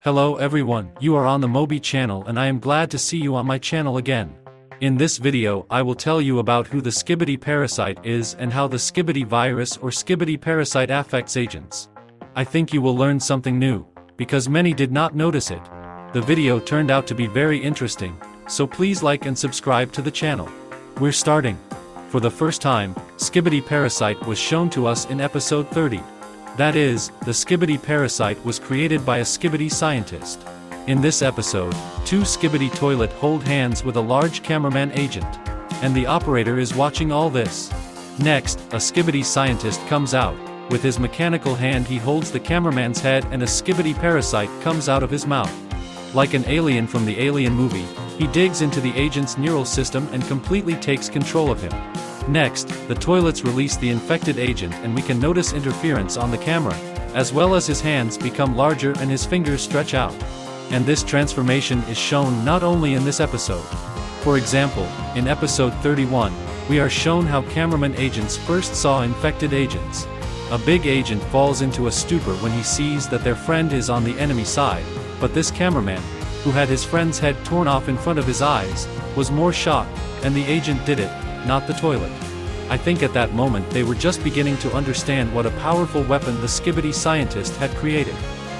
Hello everyone, you are on the Mobi channel and I am glad to see you on my channel again. In this video I will tell you about who the SKIBIDI parasite is and how the SKIBIDI virus or SKIBIDI parasite affects agents. I think you will learn something new, because many did not notice it. The video turned out to be very interesting, so please like and subscribe to the channel. We're starting. For the first time, SKIBIDI parasite was shown to us in episode 30. That is, the SKIBIDI parasite was created by a SKIBIDI scientist. In this episode, two SKIBIDI toilet hold hands with a large cameraman agent. And the operator is watching all this. Next, a SKIBIDI scientist comes out. With his mechanical hand he holds the cameraman's head and a SKIBIDI parasite comes out of his mouth. Like an alien from the Alien movie, he digs into the agent's neural system and completely takes control of him. Next, the toilets release the infected agent and we can notice interference on the camera, as well as his hands become larger and his fingers stretch out. And this transformation is shown not only in this episode. For example, in episode 31, we are shown how cameraman agents first saw infected agents. A big agent falls into a stupor when he sees that their friend is on the enemy side, but this cameraman, who had his friend's head torn off in front of his eyes, was more shocked, and the agent did it, not the toilet. I think at that moment they were just beginning to understand what a powerful weapon the SKIBIDI scientist had created.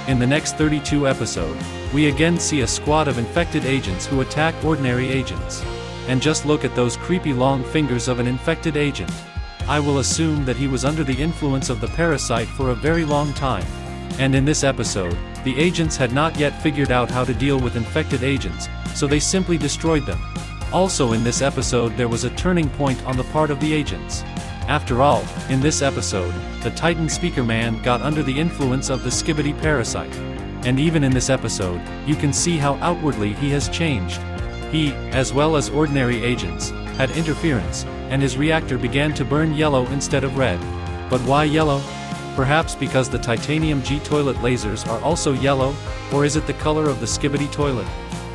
In the next 32 episode, we again see a squad of infected agents who attack ordinary agents. And just look at those creepy long fingers of an infected agent. I will assume that he was under the influence of the parasite for a very long time. And in this episode, the agents had not yet figured out how to deal with infected agents, so they simply destroyed them. Also in this episode there was a turning point on the part of the agents. After all, in this episode, the Titan Speaker Man got under the influence of the SKIBIDI parasite. And even in this episode, you can see how outwardly he has changed. He, as well as ordinary agents, had interference, and his reactor began to burn yellow instead of red. But why yellow? Perhaps because the titanium G toilet lasers are also yellow, or is it the color of the SKIBIDI toilet?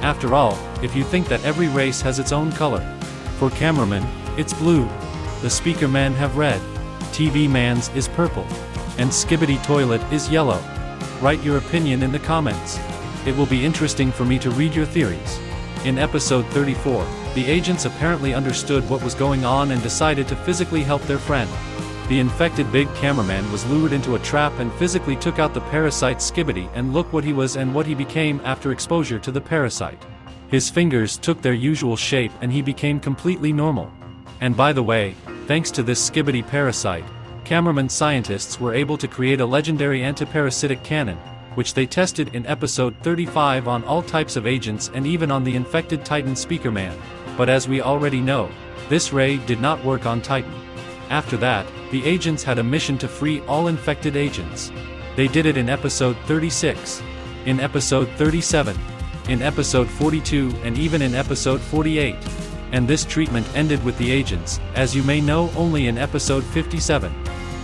After all, if you think that every race has its own color. For cameramen, it's blue. The speaker men have red. TV man's is purple. And SKIBIDI toilet is yellow. Write your opinion in the comments. It will be interesting for me to read your theories. In episode 34, the agents apparently understood what was going on and decided to physically help their friend. The infected big cameraman was lured into a trap and physically took out the parasite SKIBIDI, and look what he was and what he became after exposure to the parasite. His fingers took their usual shape and he became completely normal. And by the way, thanks to this SKIBIDI parasite, cameraman scientists were able to create a legendary antiparasitic cannon, which they tested in episode 35 on all types of agents and even on the infected Titan Speaker Man. But as we already know, this ray did not work on Titan. After that, the agents had a mission to free all infected agents. They did it in episode 36, in episode 37, in episode 42 and even in episode 48. And this treatment ended with the agents, as you may know, only in episode 57.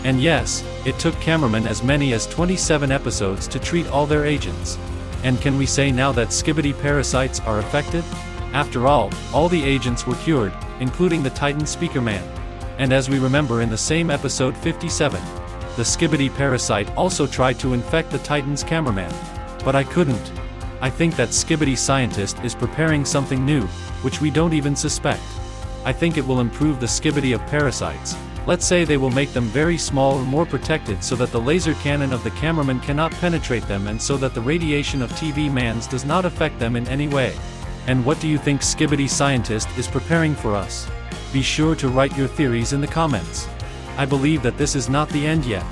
And yes, it took cameramen as many as 27 episodes to treat all their agents. And can we say now that SKIBIDI parasites are affected? After all the agents were cured, including the Titan Speaker Man. And as we remember in the same episode 57, the SKIBIDI parasite also tried to infect the Titan's cameraman. But I couldn't. I think that SKIBIDI scientist is preparing something new, which we don't even suspect. I think it will improve the SKIBIDI of parasites. Let's say they will make them very small or more protected so that the laser cannon of the cameraman cannot penetrate them and so that the radiation of TV mans does not affect them in any way. And what do you think SKIBIDI scientist is preparing for us? Be sure to write your theories in the comments. I believe that this is not the end yet.